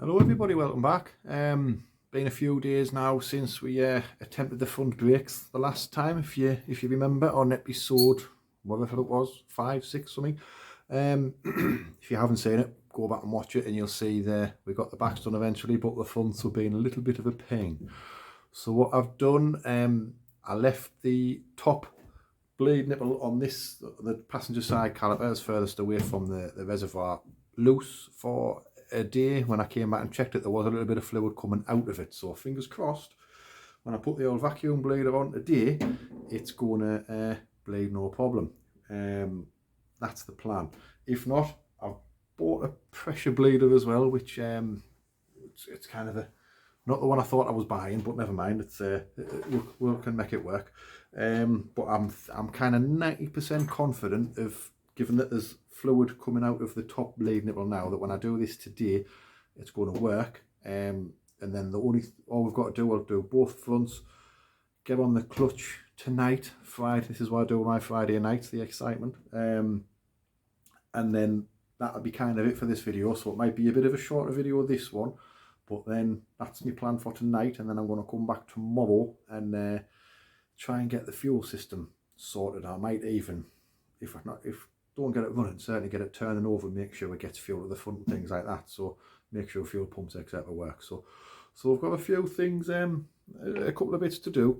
Hello everybody, welcome back. Been a few days now since we attempted the front brakes the last time, if you remember, on episode whatever it was, 5, 6 something. If you haven't seen it, go back and watch it and you'll see we got the backs done eventually, but the fronts were being a little bit of a pain. So what I've done, I left the top blade nipple on the passenger side calipers furthest away from the reservoir loose for a day. When I came back and checked it, there was a little bit of fluid coming out of it, so fingers crossed when I put the old vacuum blader on today it's going to blade no problem. That's the plan. If not, I've bought a pressure blader as well, which it's kind of not the one I thought I was buying, but never mind, it's we can make it work. But I'm kind of 90% confident of, given that there's fluid coming out of the top blade nipple now, that when I do this today it's going to work. And then all we've got to do, I'll do both fronts, get on the clutch tonight, Friday. This is what I do my Friday nights, the excitement. And then that'll be kind of it for this video. So it might be a bit of a shorter video, this one, but then that's my plan for tonight. And then I'm going to come back tomorrow and try and get the fuel system sorted. I might even, if don't get it running, certainly get it turning over and make sure it gets fuel to the front and things like that. So make sure fuel pumps etc work. So we've got a few things, a couple of bits to do,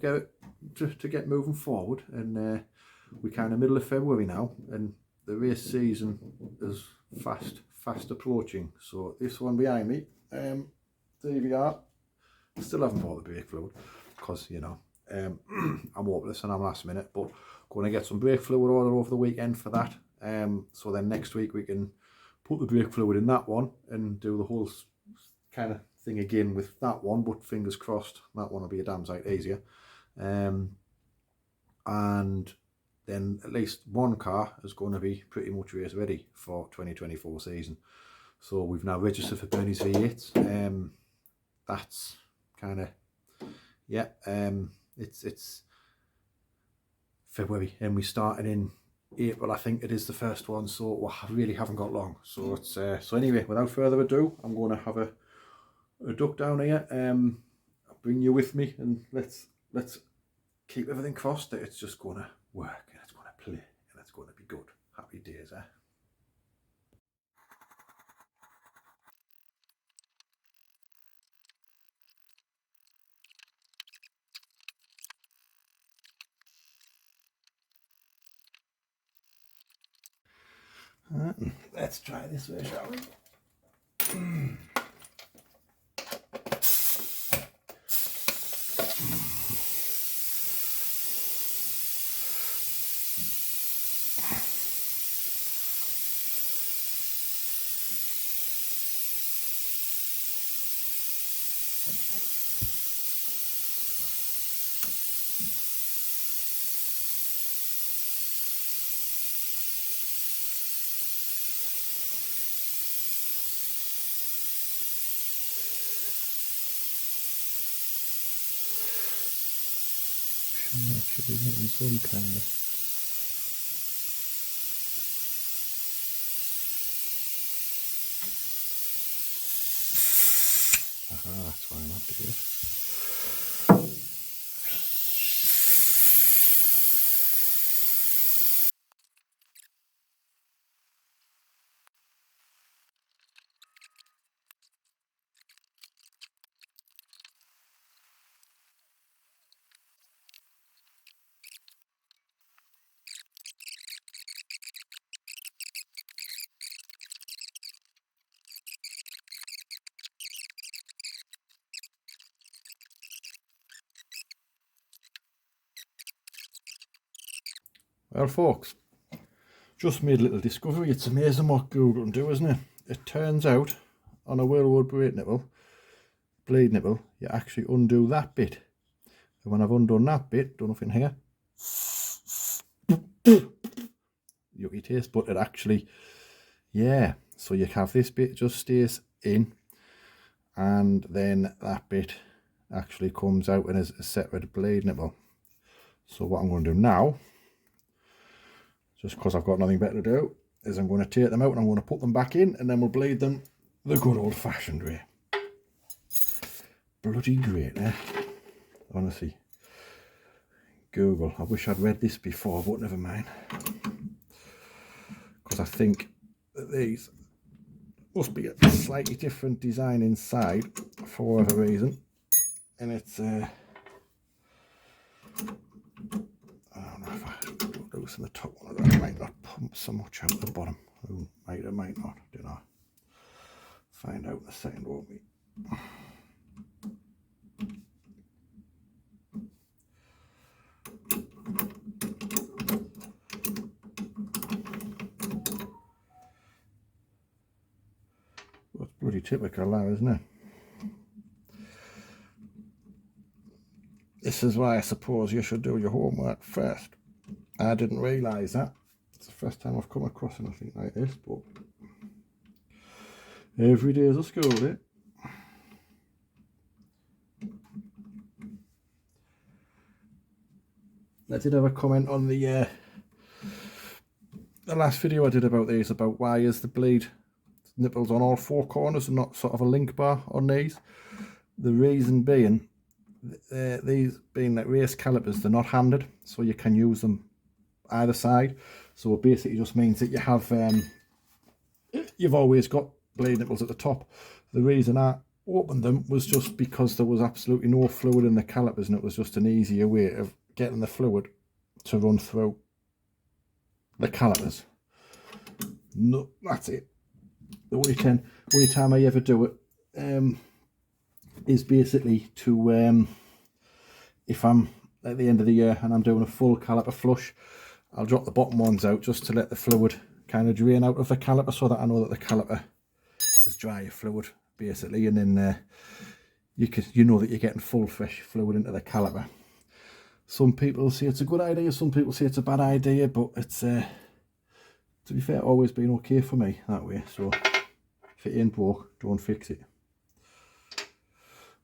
to get moving forward. And we're kind of middle of February now, and the race season is fast approaching. So this one behind me, there we are. Still haven't bought the brake fluid because, you know, I'm hopeless and I'm last minute, but going to get some brake fluid order over the weekend for that. So then next week we can put the brake fluid in that one and do the whole kind of thing again with that one, but fingers crossed that one will be a damn sight easier. And then at least one car is going to be pretty much race ready for 2024 season. So we've now registered for Bernie's V8s. That's kind of, yeah, it's February and we started in April, I think it is the first one, so I really haven't got long. So it's so anyway, without further ado, I'm going to have a duck down here. I'll bring you with me and let's keep everything crossed that it's just going to work and it's going to play and it's going to be good. Happy days, eh? Let's try this way, shall we? That should be getting some kind of. Aha, that's why I'm up to here. Well folks, just made a little discovery. It's amazing what Google can do, isn't it? It turns out on a Wilwood blade nipple, you actually undo that bit. And when I've undone that bit, done nothing here, yucky taste, but it actually, yeah, so you have this bit just stays in and then that bit actually comes out and is a separate blade nipple. So what I'm going to do now, just because I've got nothing better to do, is I'm going to take them out and I'm going to put them back in and then we'll blade them the good old fashioned way. bloody great, eh? Honestly. Google. I wish I'd read this before, but never mind. Because I think that these must be a slightly different design inside for whatever reason. And it's I don't know if I loosen the top one of that, I might not pump so much out the bottom. Ooh, might or might not, don't know. Find out in a second, won't we? Well, it's bloody typical now, isn't it? This is why I suppose you should do your homework first. I didn't realise that. It's the first time I've come across anything like this, but every day is a school day. I did have a comment on the last video I did about these, about why is the blade nipples on all four corners and not sort of a link bar on these. The reason being, these being like race calipers, they're not handed, so you can use them either side. So it basically just means that you have you've always got blade nipples at the top. The reason I opened them was just because there was absolutely no fluid in the calipers, and it was just an easier way of getting the fluid to run through the calipers. No, that's it. The only time I ever do it is basically to if I'm at the end of the year and I'm doing a full caliper flush, I'll drop the bottom ones out just to let the fluid kind of drain out of the caliper, so that I know that the caliper is dry of fluid basically, and then you know that you're getting full fresh fluid into the caliper. Some people say it's a good idea, some people say it's a bad idea, but it's to be fair, always been okay for me that way. So if it ain't broke, don't fix it.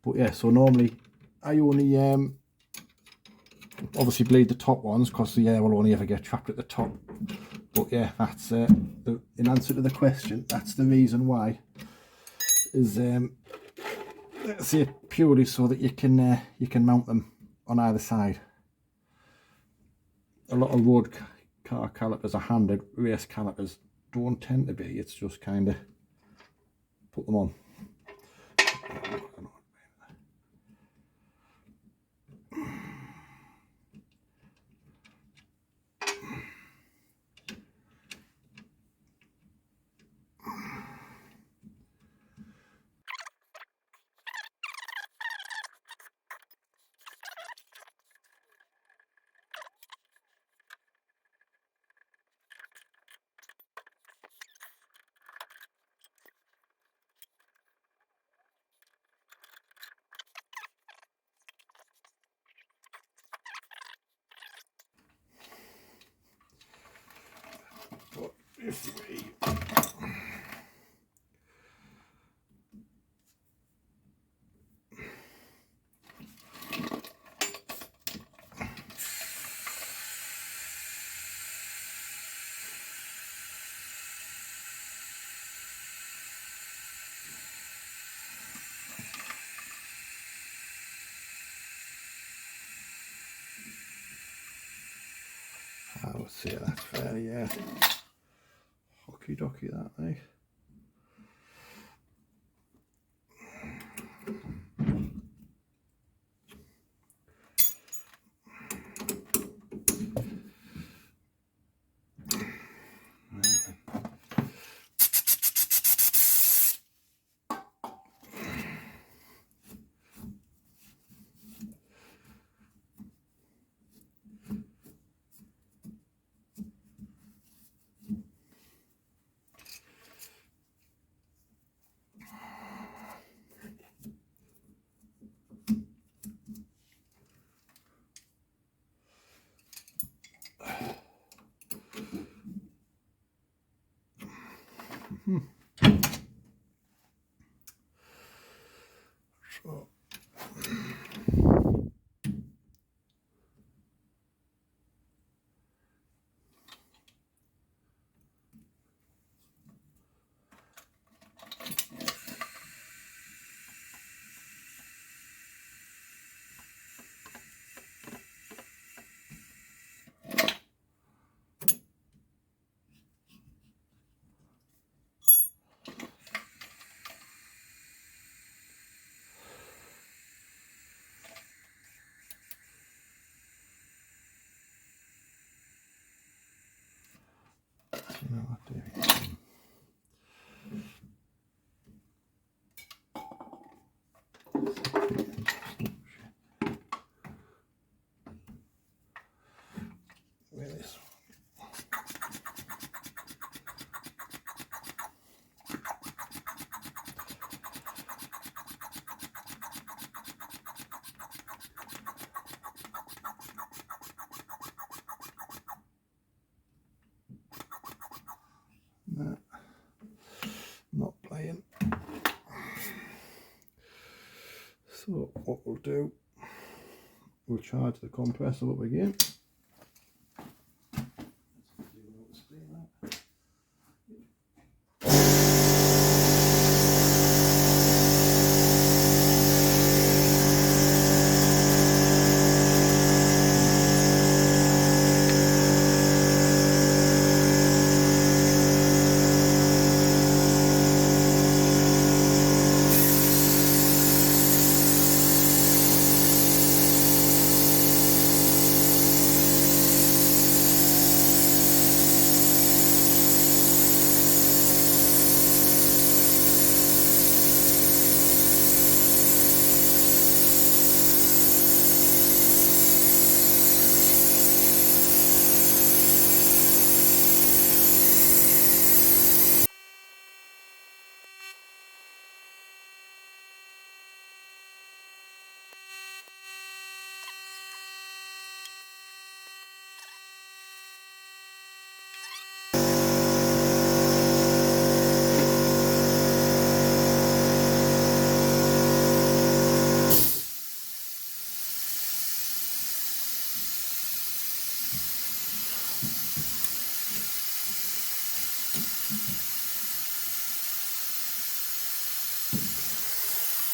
But yeah, so normally I only obviously bleed the top ones, because the air will only ever get trapped at the top. But yeah, that's in answer to the question, that's the reason why. Is let's say purely so that you can mount them on either side. A lot of road car calipers are handed, race calipers don't tend to be. It's just kind of put them on. But if we I would say that's fairly hockey docky that, eh? So Not playing. So what we'll do, we'll charge the compressor up again.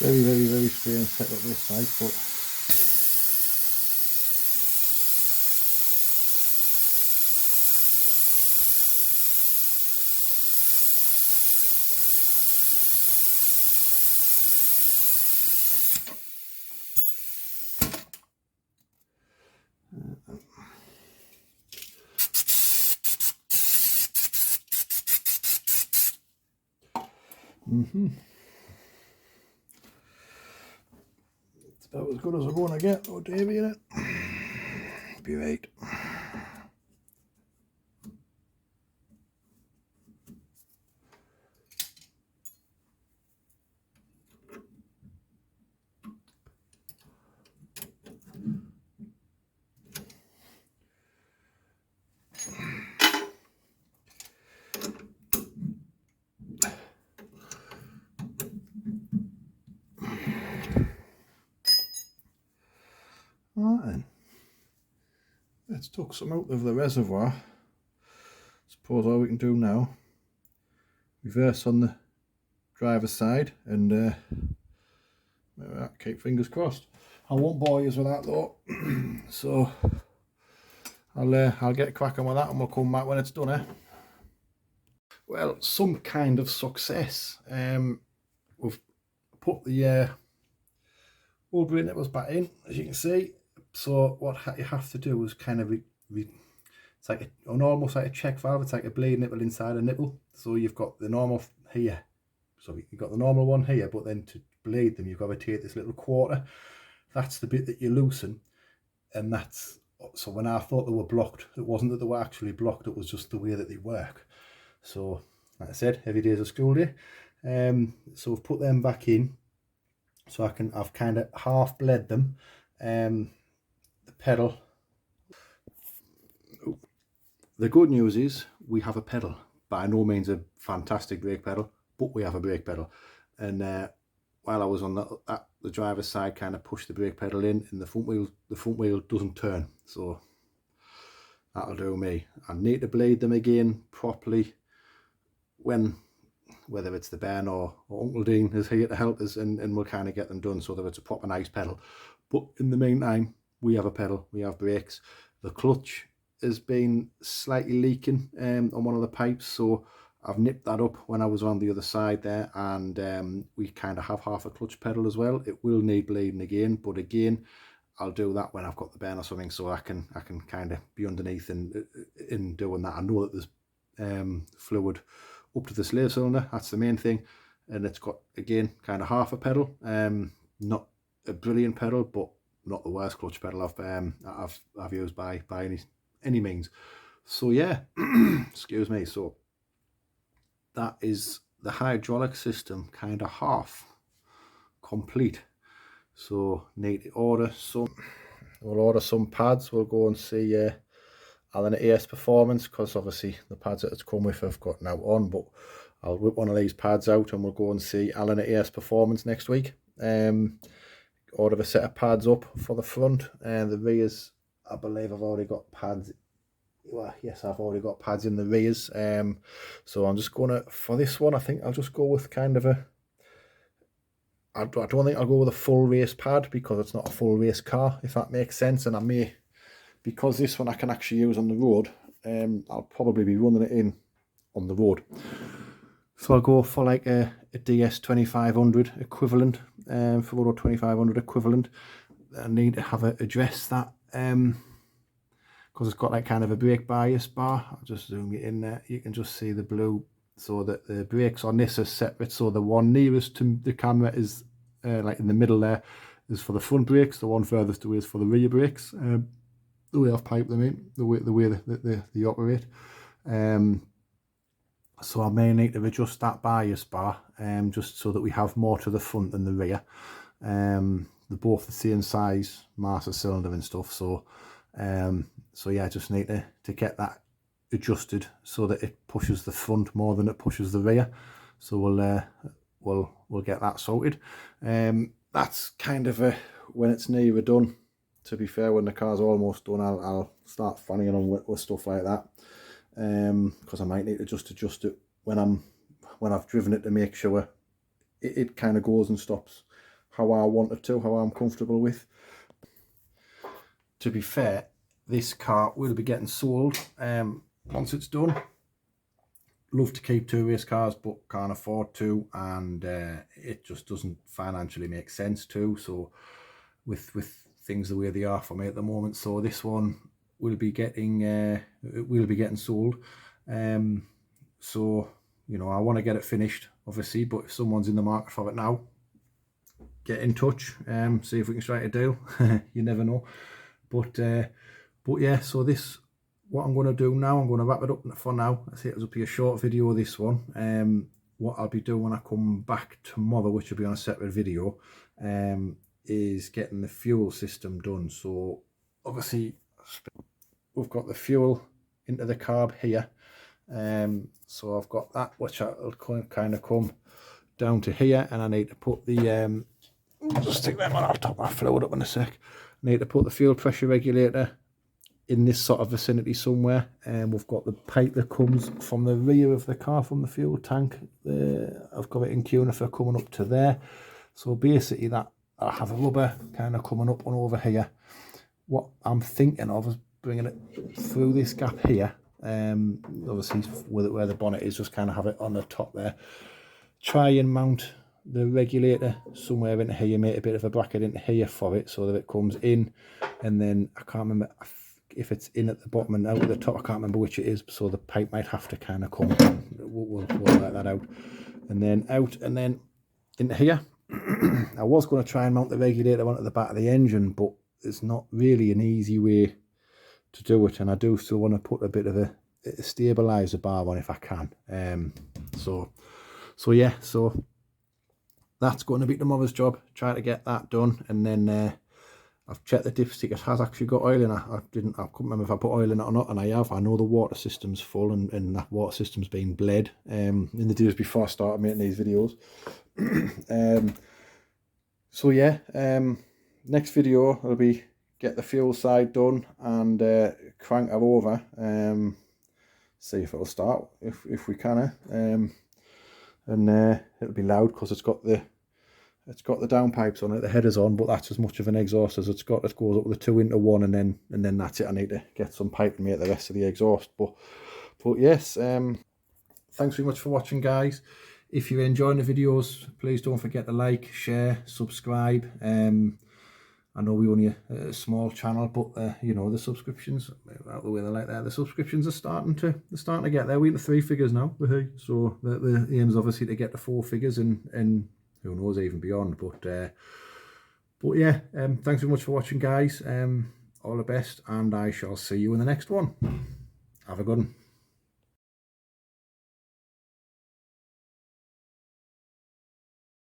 Very strange setup this side, but it's about as good as we're going to get, though, Davey, innit? Be right. Right then, let's tuck some out of the reservoir. Suppose all we can do now, reverse on the driver's side and keep fingers crossed. I won't bore you with that though, so I'll get cracking with that and we'll come back when it's done, eh? Well, some kind of success. We've put the old brake nipples back in, as you can see. So what you have to do is kind of it's like almost like a check valve. It's like a blade nipple inside a nipple. So you've got the normal here. So you've got the normal one here, but then to blade them, you've got to take this little quarter. That's the bit that you loosen, and that's so when I thought they were blocked, it wasn't that they were actually blocked. It was just the way that they work. So like I said, every day is a school day. So we've put them back in. So I've kind of half bled them. The pedal. The good news is we have a pedal. By no means a fantastic brake pedal, but we have a brake pedal. And while I was on the driver's side, kind of pushed the brake pedal in, and the front wheel doesn't turn. So that'll do me. I need to blade them again properly whether it's the Ben or Uncle Dean is here to help us, and we'll kind of get them done so that it's a proper nice pedal. But in the meantime, we have a pedal, we have brakes. The clutch has been slightly leaking on one of the pipes, so I've nipped that up when I was on the other side there, and we kind of have half a clutch pedal as well. It will need bleeding again, but again, I'll do that when I've got the Ben or something, so I can kind of be underneath in doing that. I know that there's fluid up to the slave cylinder. That's the main thing. And it's got, again, kind of half a pedal. Not a brilliant pedal, but not the worst clutch pedal I've used by any means. So yeah, excuse me. So that is the hydraulic system kind of half complete. So need to order some. We'll order some pads. We'll go and see Alan at AS Performance, because obviously the pads that it's come with have got now on, but I'll whip one of these pads out and we'll go and see Alan at AS Performance next week. Order a set of pads up for the front, and the rears, I believe I've already got pads. Well, yes, I've already got pads in the rears. So I'm just gonna, for this one, I think I'll just go with kind of a, I don't think I'll go with a full race pad, because it's not a full race car, if that makes sense. And I may, because this one I can actually use on the road, I'll probably be running it in on the road. So I'll go for like a DS 2500 equivalent, for Euro 2500 equivalent. I need to have address that, because it's got like kind of a brake bias bar. I'll just zoom it in there. You can just see the blue, so that the brakes on this are separate. So the one nearest to the camera is like in the middle there is for the front brakes. The one furthest away is for the rear brakes. The way I've piped them in, the way they operate. So I may need to adjust that bias bar, just so that we have more to the front than the rear. They're both the same size master cylinder and stuff. So yeah, I just need to get that adjusted so that it pushes the front more than it pushes the rear. So we'll get that sorted. That's kind of when it's nearly done. To be fair, when the car's almost done, I'll start fanning on with stuff like that. Because I might need to just adjust it when I've driven it, to make sure it kind of goes and stops how I want it to, how I'm comfortable with. To be fair, this car will be getting sold once it's done. Love to keep 2 race cars, but can't afford to, and it just doesn't financially make sense to. So with things the way they are for me at the moment, so this one will be getting sold. So you know, I want to get it finished, obviously, but if someone's in the market for it now, get in touch, see if we can strike a deal. You never know. But yeah, so this, what I'm going to do now, I'm going to wrap it up for now. I say it'll be a short video, this one. What I'll be doing when I come back tomorrow, which will be on a separate video, is getting the fuel system done. So obviously we've got the fuel into the carb here, so I've got that, which will kind of come down to here, and I need to put the just stick them on, I'll top my fluid up in a sec. I need to put the fuel pressure regulator in this sort of vicinity somewhere, and we've got the pipe that comes from the rear of the car, from the fuel tank. I've got it in cunifer coming up to there. So basically that I have a rubber kind of coming up and over here. What I'm thinking of is bringing it through this gap here, obviously where the bonnet is, just kind of have it on the top there. Try and mount the regulator somewhere in here, make a bit of a bracket into here for it, so that it comes in, and then I can't remember if it's in at the bottom and out at the top. I can't remember which it is, so the pipe might have to kind of come in. We'll work that out, and then out and then into here. I was going to try and mount the regulator onto the back of the engine, but it's not really an easy way to do it, and I do still want to put a bit of a stabilizer bar on if I can. So yeah, so that's going to be tomorrow's job. Try to get that done, and then I've checked the dipstick. It has actually got oil in it. I couldn't remember if I put oil in it or not, and I have. I know the water system's full, and that water system's been bled in the days before I started making these videos. So yeah, next video will be get the fuel side done and crank her over, see if it'll start, if we can, and it'll be loud because it's got the downpipes on it, the header's on, but that's as much of an exhaust as it's got. It goes up with a 2-into-1, and then that's it. I need to get some pipe and make the rest of the exhaust. But yes, thanks very much for watching, guys. If you're enjoying the videos, please don't forget to like, share, subscribe. I know we only a small channel, but you know, the subscriptions, out the way they like that, the subscriptions are starting to get there. We're the 3 figures now, so the aim is obviously to get to 4 figures and who knows, even beyond. But yeah, thanks very much for watching, guys. All the best, and I shall see you in the next one. Have a good one.